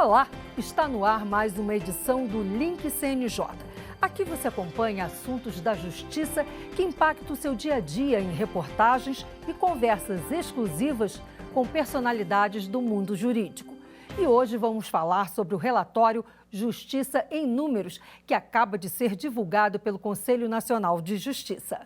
Olá, está no ar mais uma edição do Link CNJ. Aqui você acompanha assuntos da justiça que impactam o seu dia a dia em reportagens e conversas exclusivas com personalidades do mundo jurídico. E hoje vamos falar sobre o relatório Justiça em Números, que acaba de ser divulgado pelo Conselho Nacional de Justiça.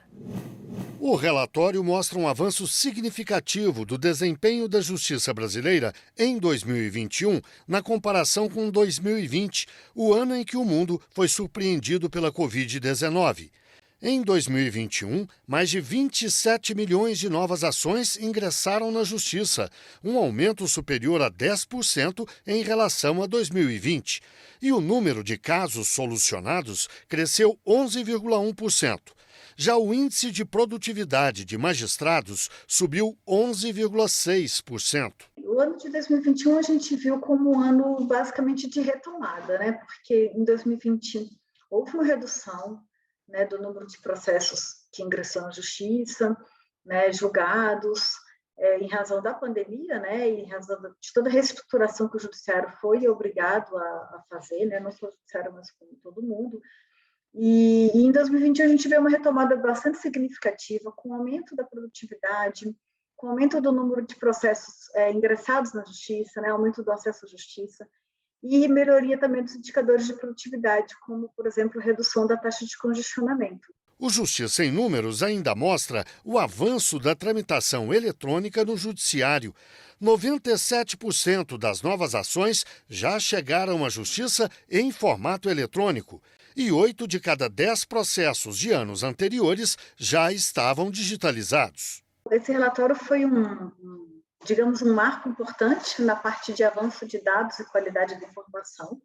O relatório mostra um avanço significativo do desempenho da justiça brasileira em 2021, na comparação com 2020, o ano em que o mundo foi surpreendido pela Covid-19. Em 2021, mais de 27 milhões de novas ações ingressaram na Justiça, um aumento superior a 10% em relação a 2020. E o número de casos solucionados cresceu 11,1%. Já o índice de produtividade de magistrados subiu 11,6%. O ano de 2021 a gente viu como um ano basicamente de retomada, né? Porque em 2020 houve uma redução, né, do número de processos que ingressam na justiça, né, julgados, em razão da pandemia, né, e em razão de toda a reestruturação que o judiciário foi obrigado a fazer, né, não só o judiciário, mas como todo mundo. E em 2021 a gente vê uma retomada bastante significativa, com aumento da produtividade, com aumento do número de processos ingressados na justiça, né, aumento do acesso à justiça, e melhoria também dos indicadores de produtividade, como, por exemplo, redução da taxa de congestionamento. O Justiça em Números ainda mostra o avanço da tramitação eletrônica no judiciário. 97% das novas ações já chegaram à Justiça em formato eletrônico. E 8 de cada 10 processos de anos anteriores já estavam digitalizados. Esse relatório foi digamos, um marco importante na parte de avanço de dados e qualidade da informação,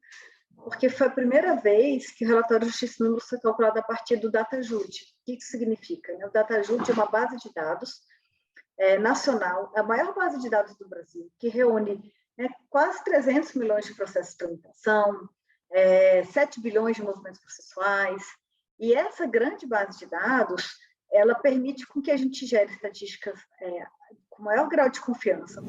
porque foi a primeira vez que o relatório Justiça em Números foi calculado a partir do DataJud. O que isso significa? O DataJud é uma base de dados nacional, a maior base de dados do Brasil, que reúne quase 300 milhões de processos de tramitação, 7 bilhões de movimentos processuais, e essa grande base de dados, ela permite com que a gente gere estatísticas com maior grau de confiança.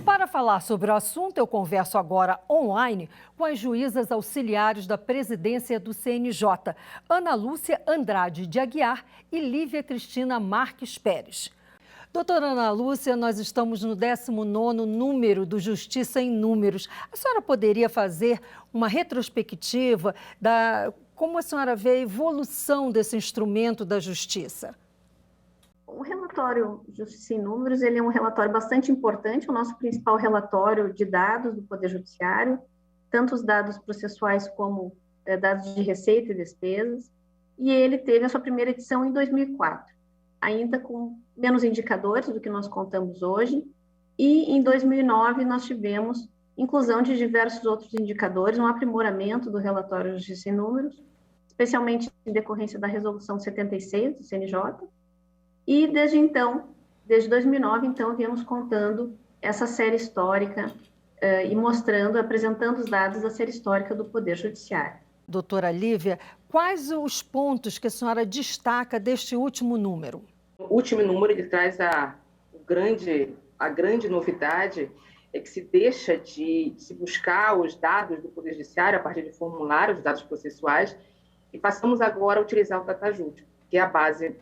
Para falar sobre o assunto, eu converso agora online com as juízas auxiliares da presidência do CNJ, Ana Lúcia Andrade de Aguiar e Lívia Cristina Marques Pérez. Doutora Ana Lúcia, nós estamos no 19º número do Justiça em Números. A senhora poderia fazer uma retrospectiva como a senhora vê a evolução desse instrumento da justiça? O relatório Justiça em Números, ele é um relatório bastante importante, o nosso principal relatório de dados do Poder Judiciário, tanto os dados processuais como dados de receita e despesas, e ele teve a sua primeira edição em 2004, ainda com menos indicadores do que nós contamos hoje, e em 2009 nós tivemos inclusão de diversos outros indicadores, um aprimoramento do relatório Justiça em Números, especialmente em decorrência da Resolução 76 do CNJ, e desde 2009, então, viemos contando essa série histórica e apresentando os dados da série histórica do Poder Judiciário. Doutora Lívia, quais os pontos que a senhora destaca deste último número? O último número ele traz a grande novidade é que se deixa de se buscar os dados do Poder Judiciário a partir de formulários, dados processuais, e passamos agora a utilizar o DataJud, que é a base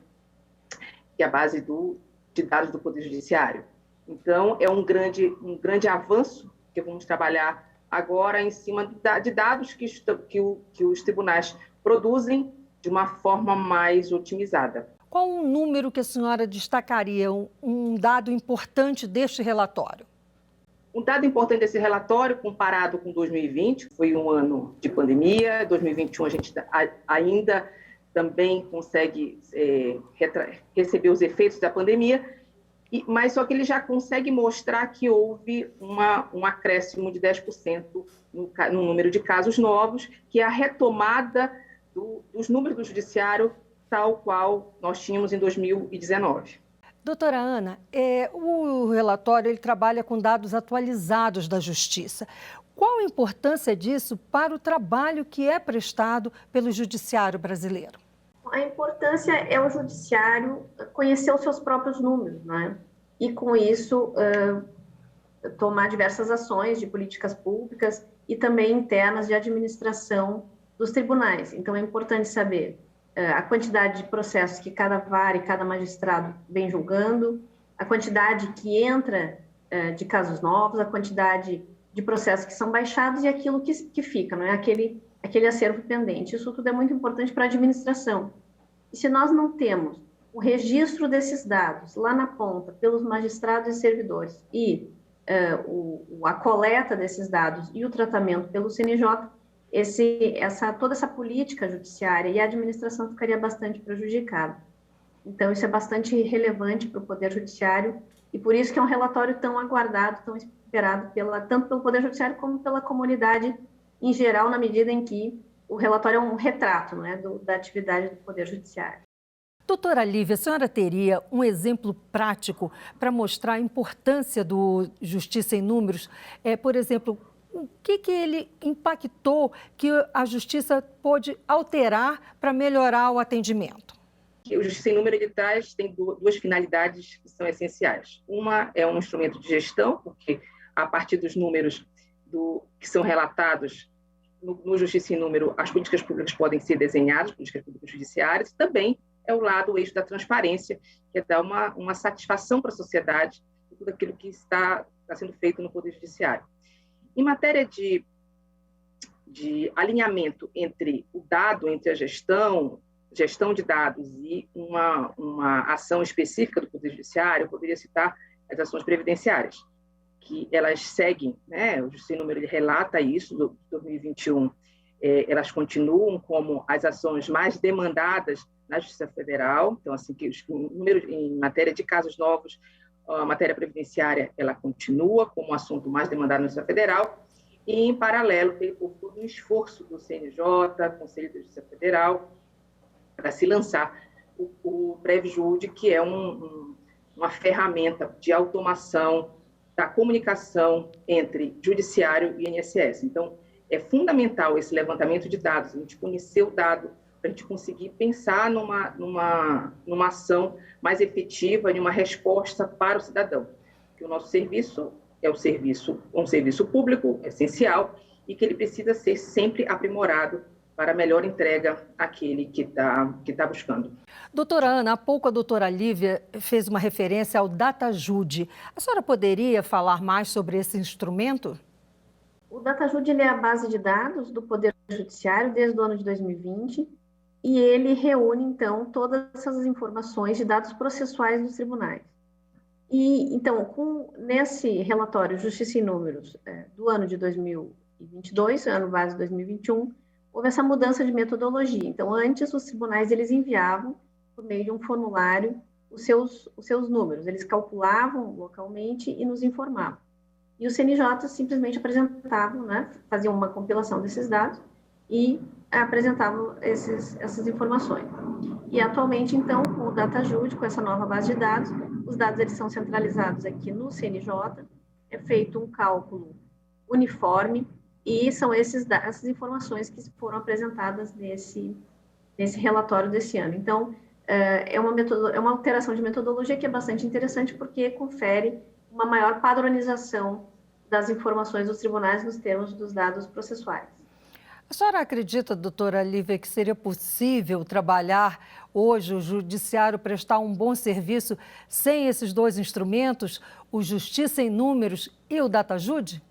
de dados do Poder Judiciário. Então, é um grande avanço que vamos trabalhar agora em cima de dados que os tribunais produzem de uma forma mais otimizada. Qual um número que a senhora destacaria, um dado importante deste relatório? Um dado importante desse relatório, comparado com 2020, foi um ano de pandemia. 2021 a gente ainda também consegue receber os efeitos da pandemia, mas só que ele já consegue mostrar que houve um acréscimo de 10% no número de casos novos, que é a retomada dos números do judiciário tal qual nós tínhamos em 2019. Doutora Ana, o relatório ele trabalha com dados atualizados da Justiça. Qual a importância disso para o trabalho que é prestado pelo Judiciário brasileiro? A importância é o Judiciário conhecer os seus próprios números, né? E, com isso, tomar diversas ações de políticas públicas e também internas de administração dos tribunais. Então, é importante saber a quantidade de processos que cada vara e cada magistrado vem julgando, a quantidade que entra de casos novos, a quantidade de processos que são baixados e aquilo que fica, não é? Aquele acervo pendente. Isso tudo é muito importante para a administração. E se nós não temos o registro desses dados lá na ponta, pelos magistrados e servidores, e a coleta desses dados e o tratamento pelo CNJ, toda essa política judiciária e a administração ficaria bastante prejudicada. Então, isso é bastante relevante para o Poder Judiciário, e por isso que é um relatório tão aguardado, tão esperado tanto pelo Poder Judiciário como pela comunidade em geral, na medida em que o relatório é um retrato, não é, da atividade do Poder Judiciário. Doutora Lívia, a senhora teria um exemplo prático para mostrar a importância do Justiça em Números? Por exemplo, o que ele impactou que a Justiça pôde alterar para melhorar o atendimento? O Justiça em Número tem duas finalidades que são essenciais. Uma é um instrumento de gestão, porque a partir dos números que são relatados no Justiça em Número, as políticas públicas podem ser desenhadas, políticas públicas judiciárias, e também é o eixo da transparência, que é dar uma satisfação para a sociedade de tudo aquilo que está sendo feito no Poder Judiciário. Em matéria de alinhamento entre o dado, entre a gestão de dados e uma ação específica do Poder Judiciário, eu poderia citar as ações previdenciárias, que elas seguem, né? O Justiça em Número ele relata isso, do 2021, elas continuam como as ações mais demandadas na Justiça Federal. Então, assim, que os números em matéria de casos novos, a matéria previdenciária, ela continua como um assunto mais demandado na Justiça Federal, e, em paralelo, tem todo um esforço do CNJ, Conselho da Justiça Federal, para se lançar o PrevJude, que é uma ferramenta de automação da comunicação entre Judiciário e INSS. Então, é fundamental esse levantamento de dados, a gente conhecer o dado, para a gente conseguir pensar numa ação mais efetiva e uma resposta para o cidadão. Porque o nosso serviço é um serviço público, essencial, e que ele precisa ser sempre aprimorado para melhor entrega àquele que está buscando. Doutora Ana, há pouco a doutora Lívia fez uma referência ao DataJude. A senhora poderia falar mais sobre esse instrumento? O DataJude é a base de dados do Poder Judiciário desde o ano de 2020, e ele reúne, então, todas essas informações de dados processuais dos tribunais. E, então, nesse relatório Justiça em Números do ano de 2022, ano base 2021, houve essa mudança de metodologia. Então, antes, os tribunais eles enviavam, por meio de um formulário, os seus números. Eles calculavam localmente e nos informavam. E os CNJ simplesmente apresentavam, né, faziam uma compilação desses dados e apresentavam essas informações. E, atualmente, então, com o DataJude, com essa nova base de dados, os dados eles são centralizados aqui no CNJ, é feito um cálculo uniforme, e são essas informações que foram apresentadas nesse relatório desse ano. Então, é uma alteração de metodologia que é bastante interessante, porque confere uma maior padronização das informações dos tribunais nos termos dos dados processuais. A senhora acredita, doutora Lívia, que seria possível trabalhar hoje, o Judiciário prestar um bom serviço sem esses dois instrumentos, o Justiça em Números e o DataJude?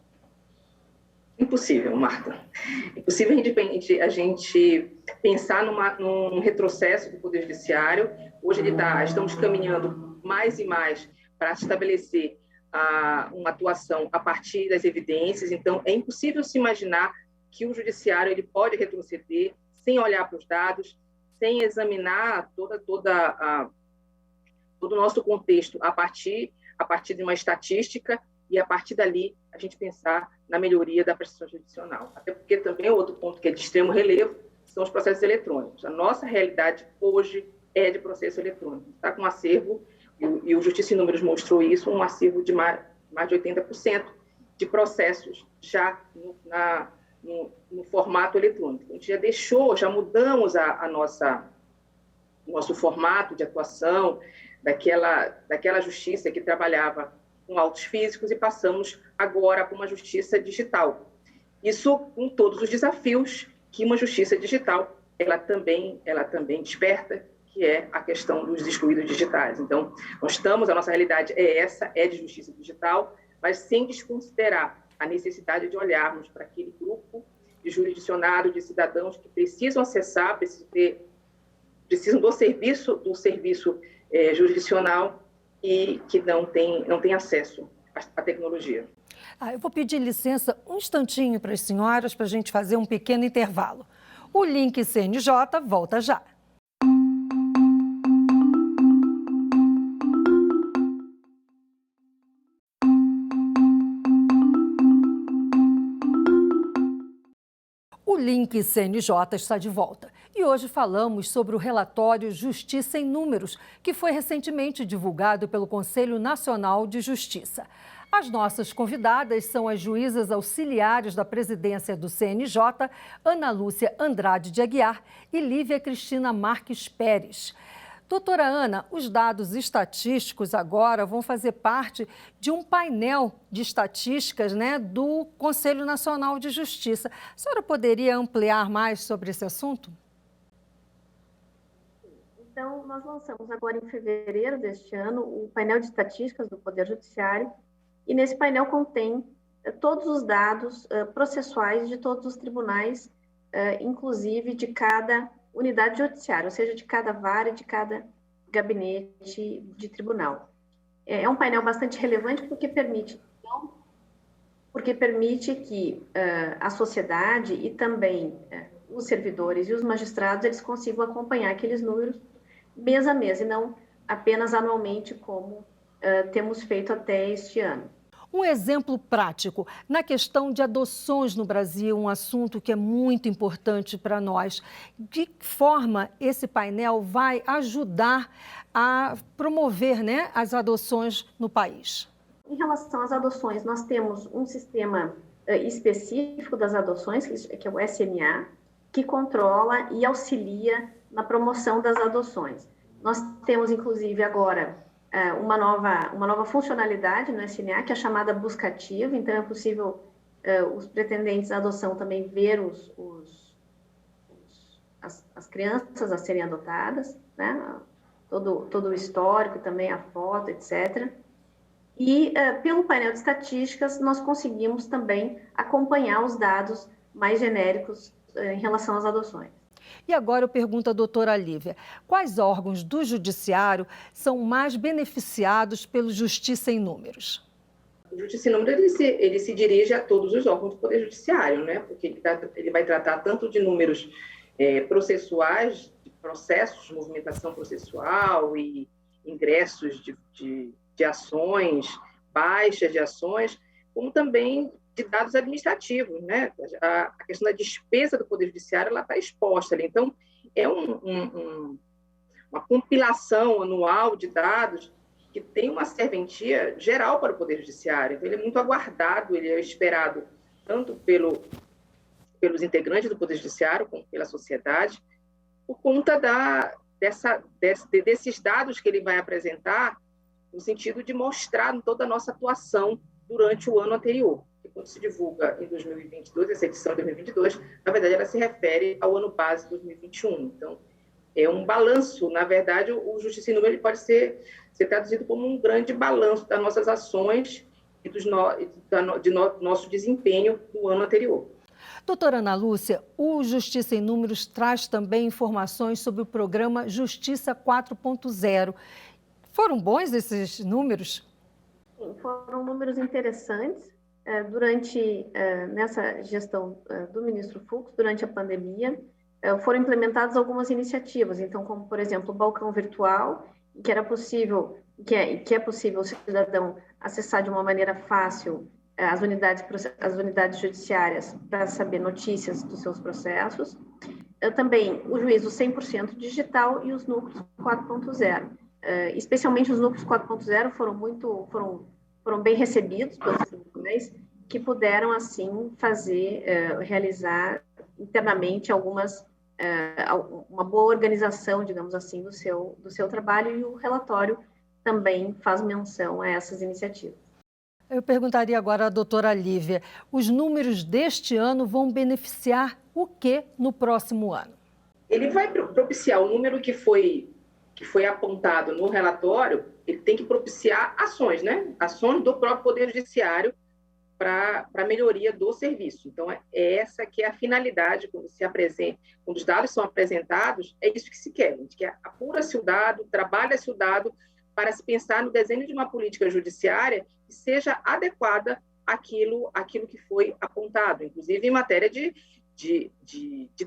Impossível, Marta. Impossível a gente pensar num retrocesso do Poder Judiciário. Hoje estamos caminhando mais e mais para estabelecer uma atuação a partir das evidências. Então, é impossível se imaginar que o Judiciário ele pode retroceder sem olhar para os dados, sem examinar todo o nosso contexto a partir de uma estatística, e a partir dali a gente pensar na melhoria da prestação jurisdicional. Até porque também outro ponto que é de extremo relevo são os processos eletrônicos. A nossa realidade hoje é de processo eletrônico. Está com um acervo, e o Justiça em Números mostrou isso, um acervo de mais de 80% de processos já no formato eletrônico. A gente já mudamos o nosso formato de atuação daquela justiça que trabalhava com autos físicos e passamos agora para uma justiça digital. Isso com todos os desafios que uma justiça digital ela também desperta, que é a questão dos excluídos digitais. Então, a nossa realidade é essa, é de justiça digital, mas sem desconsiderar a necessidade de olharmos para aquele grupo de jurisdicionados, de cidadãos que precisam acessar, precisam do serviço jurisdicional e que não tem acesso à tecnologia. Eu vou pedir licença um instantinho para as senhoras para a gente fazer um pequeno intervalo. O Link CNJ volta já. O Link CNJ está de volta e hoje falamos sobre o relatório Justiça em Números, que foi recentemente divulgado pelo Conselho Nacional de Justiça. As nossas convidadas são as juízas auxiliares da presidência do CNJ, Ana Lúcia Andrade de Aguiar e Lívia Cristina Marques Pérez. Doutora Ana, os dados estatísticos agora vão fazer parte de um painel de estatísticas, do Conselho Nacional de Justiça. A senhora poderia ampliar mais sobre esse assunto? Então, nós lançamos agora em fevereiro deste ano o painel de estatísticas do Poder Judiciário, e nesse painel contém todos os dados processuais de todos os tribunais, inclusive de cada unidade judiciária, ou seja, de cada vara e de cada gabinete de tribunal. É um painel bastante relevante porque permite que a sociedade e também os servidores e os magistrados eles consigam acompanhar aqueles números mês a mês e não apenas anualmente como temos feito até este ano. Um exemplo prático, na questão de adoções no Brasil, um assunto que é muito importante para nós. De que forma esse painel vai ajudar a promover, as adoções no país? Em relação às adoções, nós temos um sistema específico das adoções, que é o SMA, que controla e auxilia na promoção das adoções. Nós temos, inclusive, agora uma nova funcionalidade no SMA, que é a chamada busca ativa. Então, é possível os pretendentes à adoção também ver as crianças a serem adotadas, todo o histórico, também a foto, etc. E, pelo painel de estatísticas, nós conseguimos também acompanhar os dados mais genéricos em relação às adoções. E agora eu pergunto à doutora Lívia, quais órgãos do Judiciário são mais beneficiados pelo Justiça em Números? O Justiça em Números ele se dirige a todos os órgãos do Poder Judiciário, porque ele vai tratar tanto de números processuais, de processos, de movimentação processual e ingressos de ações, baixas de ações, como também de dados administrativos, A questão da despesa do Poder Judiciário ela está exposta ali. Então, é uma compilação anual de dados que tem uma serventia geral para o Poder Judiciário. Então, ele é muito aguardado, ele é esperado tanto pelos integrantes do Poder Judiciário como pela sociedade, por conta desses dados que ele vai apresentar, no sentido de mostrar toda a nossa atuação durante o ano anterior. Que quando se divulga em 2022, essa edição de 2022, na verdade, ela se refere ao ano base 2021. Então, é um balanço. Na verdade, o Justiça em Números pode ser traduzido como um grande balanço das nossas ações e do nosso desempenho do ano anterior. Doutora Ana Lúcia, o Justiça em Números traz também informações sobre o programa Justiça 4.0. Foram bons esses números? Sim, foram números interessantes. Nessa gestão do ministro Fux, durante a pandemia, foram implementadas algumas iniciativas. Então, como, por exemplo, o balcão virtual, que é possível o cidadão acessar de uma maneira fácil as unidades judiciárias para saber notícias dos seus processos. Também o juízo 100% digital e os núcleos 4.0. Especialmente os núcleos 4.0 foram bem recebidos pelos tribunais, que puderam, assim, realizar internamente uma boa organização, digamos assim, do seu trabalho, e o relatório também faz menção a essas iniciativas. Eu perguntaria agora à doutora Lívia, os números deste ano vão beneficiar o que no próximo ano? Ele vai propiciar o número que foi apontado no relatório, ele tem que propiciar ações, né? Ações do próprio Poder Judiciário para a melhoria do serviço. Então, é essa que é a finalidade quando os dados são apresentados, é isso que se quer. A gente quer apura-se o dado, trabalha-se o dado para se pensar no desenho de uma política judiciária que seja adequada àquilo que foi apontado, inclusive em matéria de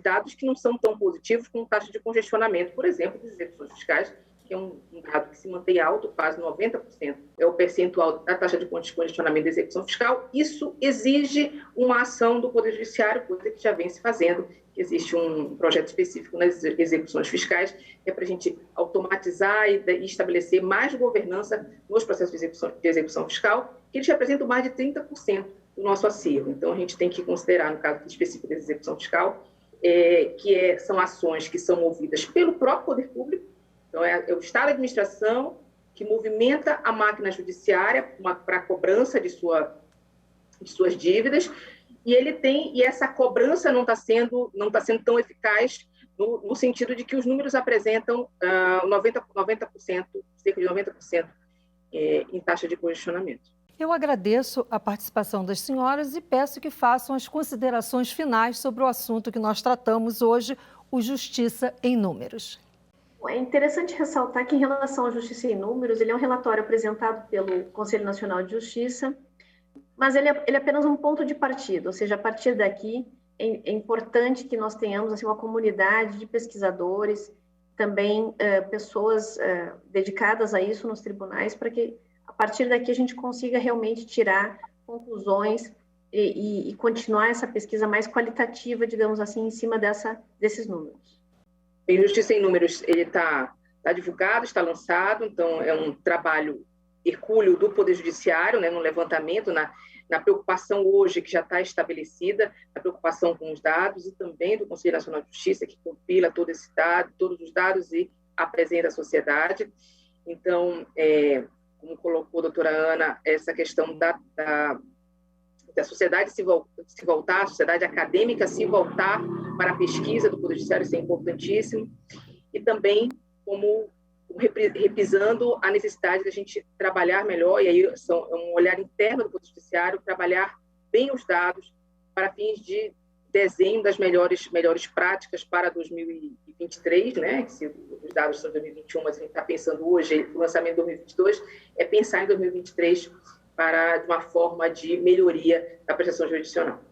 dados que não são tão positivos como taxa de congestionamento, por exemplo, das execuções fiscais, que é um dado que se mantém alto, quase 90%, é o percentual da taxa de congestionamento da execução fiscal. Isso exige uma ação do Poder Judiciário, coisa que já vem se fazendo. Existe um projeto específico nas execuções fiscais, que é para a gente automatizar e estabelecer mais governança nos processos de execução fiscal, que eles representam mais de 30% do nosso acervo. Então, a gente tem que considerar, no caso específico da execução fiscal, são ações que são movidas pelo próprio poder público. Então, é o Estado de administração que movimenta a máquina judiciária para a cobrança de suas dívidas, e essa cobrança não está sendo tão eficaz no sentido de que os números apresentam 90%, cerca de 90% em taxa de congestionamento. Eu agradeço a participação das senhoras e peço que façam as considerações finais sobre o assunto que nós tratamos hoje, o Justiça em Números. É interessante ressaltar que, em relação à Justiça em Números, ele é um relatório apresentado pelo Conselho Nacional de Justiça, mas ele é apenas um ponto de partida, ou seja, a partir daqui é importante que nós tenhamos assim, uma comunidade de pesquisadores, também pessoas dedicadas a isso nos tribunais, para que, a partir daqui, a gente consiga realmente tirar conclusões e continuar essa pesquisa mais qualitativa, digamos assim, em cima desses números. A Justiça em Números, ele está divulgado, está lançado, então é um trabalho hercúleo do Poder Judiciário, né, no levantamento, na preocupação hoje que já está estabelecida, na preocupação com os dados, e também do Conselho Nacional de Justiça, que compila todos os dados e apresenta à sociedade. Então, como colocou a doutora Ana, essa questão da sociedade se voltar, a sociedade acadêmica se voltar para a pesquisa do Poder Judiciário, isso é importantíssimo, e também como repisando a necessidade da gente trabalhar melhor, e aí é um olhar interno do Poder Judiciário, trabalhar bem os dados para fins de desenho das melhores práticas para 2023, né? Que se os dados são de 2021, mas a gente está pensando hoje, o lançamento de 2022, é pensar em 2023 de uma forma de melhoria da prestação jurisdicional.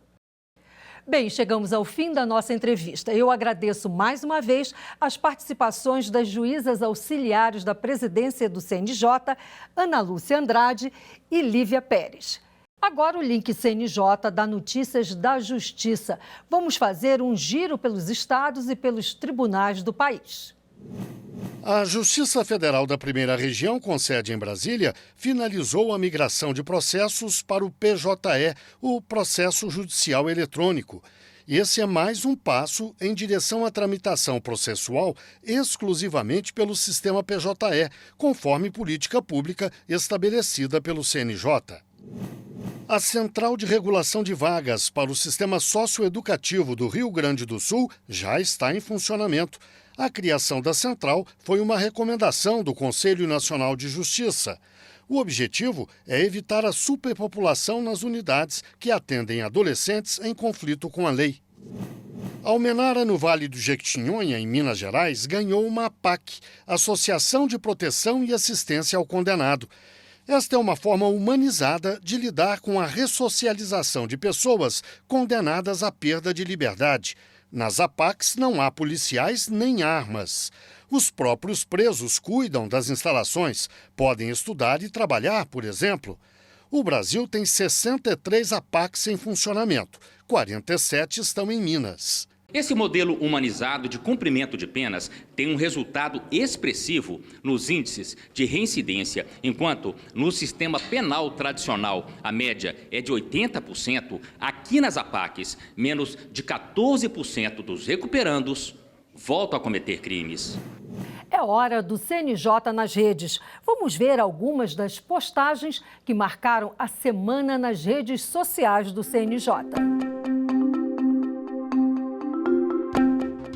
Bem, chegamos ao fim da nossa entrevista. Eu agradeço mais uma vez as participações das juízas auxiliares da presidência do CNJ, Ana Lúcia Andrade e Lívia Pérez. Agora o link CNJ dá notícias da Justiça. Vamos fazer um giro pelos estados e pelos tribunais do país. A Justiça Federal da Primeira Região, com sede em Brasília, finalizou a migração de processos para o PJE, o Processo Judicial Eletrônico. Esse é mais um passo em direção à tramitação processual exclusivamente pelo sistema PJE, conforme política pública estabelecida pelo CNJ. A Central de Regulação de Vagas para o Sistema Socioeducativo do Rio Grande do Sul já está em funcionamento. A criação da central foi uma recomendação do Conselho Nacional de Justiça. O objetivo é evitar a superpopulação nas unidades que atendem adolescentes em conflito com a lei. A Almenara, no Vale do Jequitinhonha, em Minas Gerais, ganhou uma APAC, Associação de Proteção e Assistência ao Condenado. Esta é uma forma humanizada de lidar com a ressocialização de pessoas condenadas à perda de liberdade. Nas APACs não há policiais nem armas. Os próprios presos cuidam das instalações, podem estudar e trabalhar, por exemplo. O Brasil tem 63 APACs em funcionamento, 47 estão em Minas. Esse modelo humanizado de cumprimento de penas tem um resultado expressivo nos índices de reincidência, enquanto no sistema penal tradicional a média é de 80%, aqui nas APACs, menos de 14% dos recuperandos voltam a cometer crimes. É hora do CNJ nas redes. Vamos ver algumas das postagens que marcaram a semana nas redes sociais do CNJ.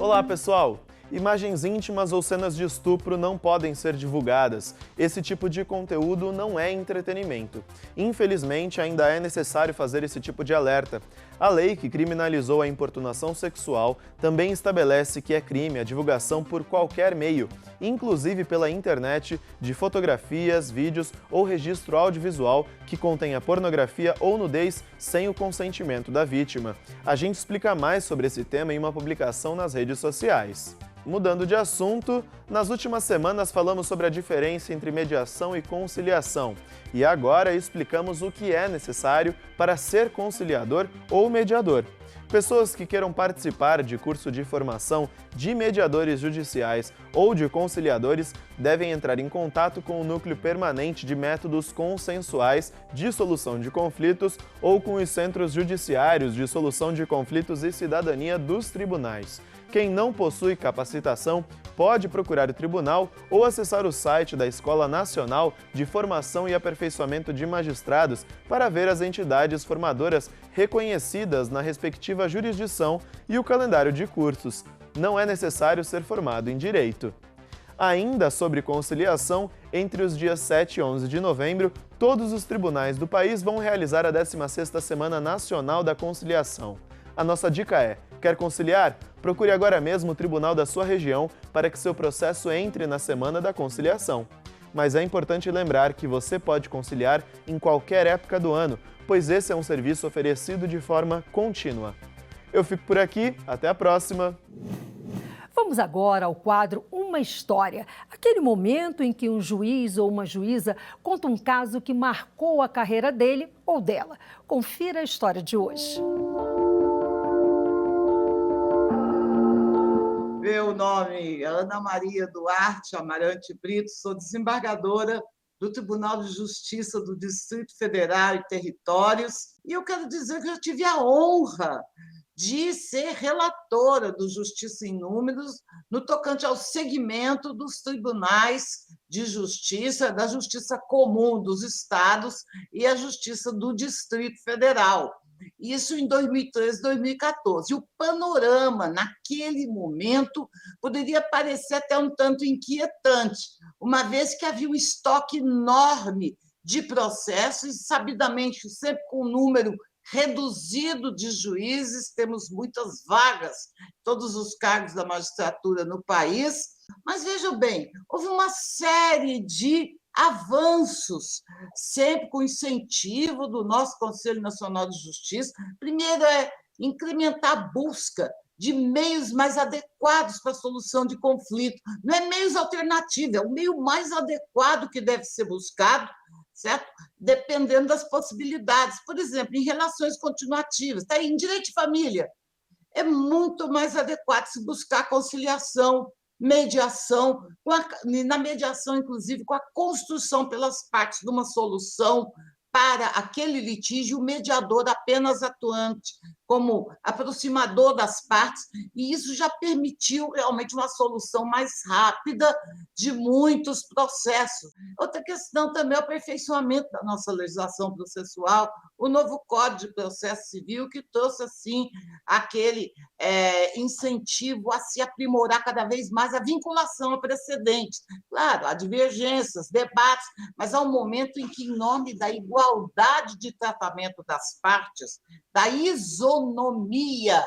Olá, pessoal! Imagens íntimas ou cenas de estupro não podem ser divulgadas. Esse tipo de conteúdo não é entretenimento. Infelizmente, ainda é necessário fazer esse tipo de alerta. A lei que criminalizou a importunação sexual também estabelece que é crime a divulgação por qualquer meio, inclusive pela internet, de fotografias, vídeos ou registro audiovisual que contenha pornografia ou nudez sem o consentimento da vítima. A gente explica mais sobre esse tema em uma publicação nas redes sociais. Mudando de assunto, nas últimas semanas falamos sobre a diferença entre mediação e conciliação. E agora explicamos o que é necessário para ser conciliador ou mediador. Pessoas que queiram participar de curso de formação de mediadores judiciais ou de conciliadores devem entrar em contato com o Núcleo Permanente de Métodos Consensuais de Solução de Conflitos ou com os Centros Judiciários de Solução de Conflitos e Cidadania dos tribunais. Quem não possui capacitação pode procurar o tribunal ou acessar o site da Escola Nacional de Formação e Aperfeiçoamento de Magistrados para ver as entidades formadoras reconhecidas na respectiva jurisdição e o calendário de cursos. Não é necessário ser formado em Direito. Ainda sobre conciliação, entre os dias 7 e 11 de novembro, todos os tribunais do país vão realizar a 16ª Semana Nacional da Conciliação. A nossa dica é: quer conciliar? Procure agora mesmo o tribunal da sua região para que seu processo entre na Semana da Conciliação. Mas é importante lembrar que você pode conciliar em qualquer época do ano, pois esse é um serviço oferecido de forma contínua. Eu fico por aqui, até a próxima! Vamos agora ao quadro Uma História, aquele momento em que um juiz ou uma juíza conta um caso que marcou a carreira dele ou dela. Confira a história de hoje. Meu nome é Ana Maria Duarte Amarante Brito, sou desembargadora do Tribunal de Justiça do Distrito Federal e Territórios, e eu quero dizer que eu tive a honra de ser relatora do Justiça em Números no tocante ao segmento dos tribunais de justiça, da Justiça Comum dos Estados e a Justiça do Distrito Federal. Isso em 2013, 2014. E o panorama, naquele momento, poderia parecer até um tanto inquietante, uma vez que havia um estoque enorme de processos, sabidamente sempre com um número reduzido de juízes, temos muitas vagas, todos os cargos da magistratura no país, mas vejam bem, houve uma série de avanços, sempre com incentivo do nosso Conselho Nacional de Justiça. Primeiro é incrementar a busca de meios mais adequados para a solução de conflito. Não é meios alternativos, é o meio mais adequado que deve ser buscado, certo? Dependendo das possibilidades. Por exemplo, em relações continuativas, tá aí, em direito de família, é muito mais adequado se buscar conciliação, mediação, na mediação, inclusive, com a construção pelas partes de uma solução para aquele litígio, o mediador apenas atuante como aproximador das partes, e isso já permitiu realmente uma solução mais rápida de muitos processos. Outra questão também é o aperfeiçoamento da nossa legislação processual, o novo Código de Processo Civil, que trouxe, assim, aquele incentivo a se aprimorar cada vez mais a vinculação a precedentes. Claro, há divergências, debates, mas há um momento em que, em nome da igualdade de tratamento das partes, da isonomia,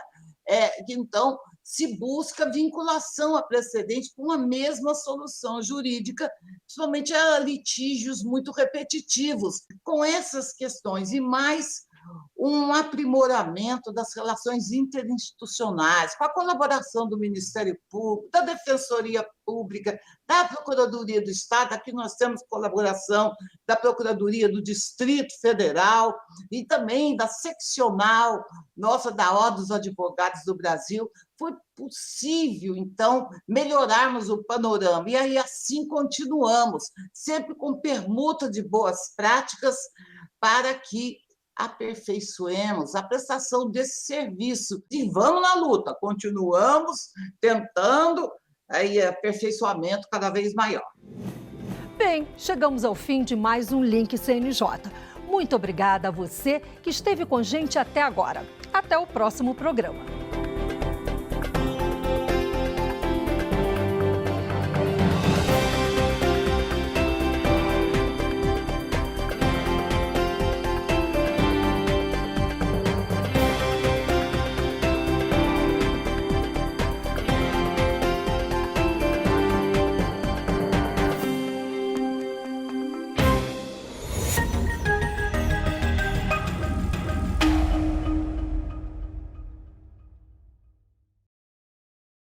que então se busca vinculação a precedentes com a mesma solução jurídica, principalmente a litígios muito repetitivos. Com essas questões e mais um aprimoramento das relações interinstitucionais, com a colaboração do Ministério Público, da Defensoria Pública, da Procuradoria do Estado, aqui nós temos colaboração da Procuradoria do Distrito Federal e também da seccional nossa da Ordem dos Advogados do Brasil. Foi possível, então, melhorarmos o panorama, e aí assim continuamos, sempre com permuta de boas práticas para que aperfeiçoemos a prestação desse serviço. E vamos na luta, continuamos tentando aí, aperfeiçoamento cada vez maior. Bem, chegamos ao fim de mais um Link CNJ. Muito obrigada a você que esteve com a gente até agora. Até o próximo programa.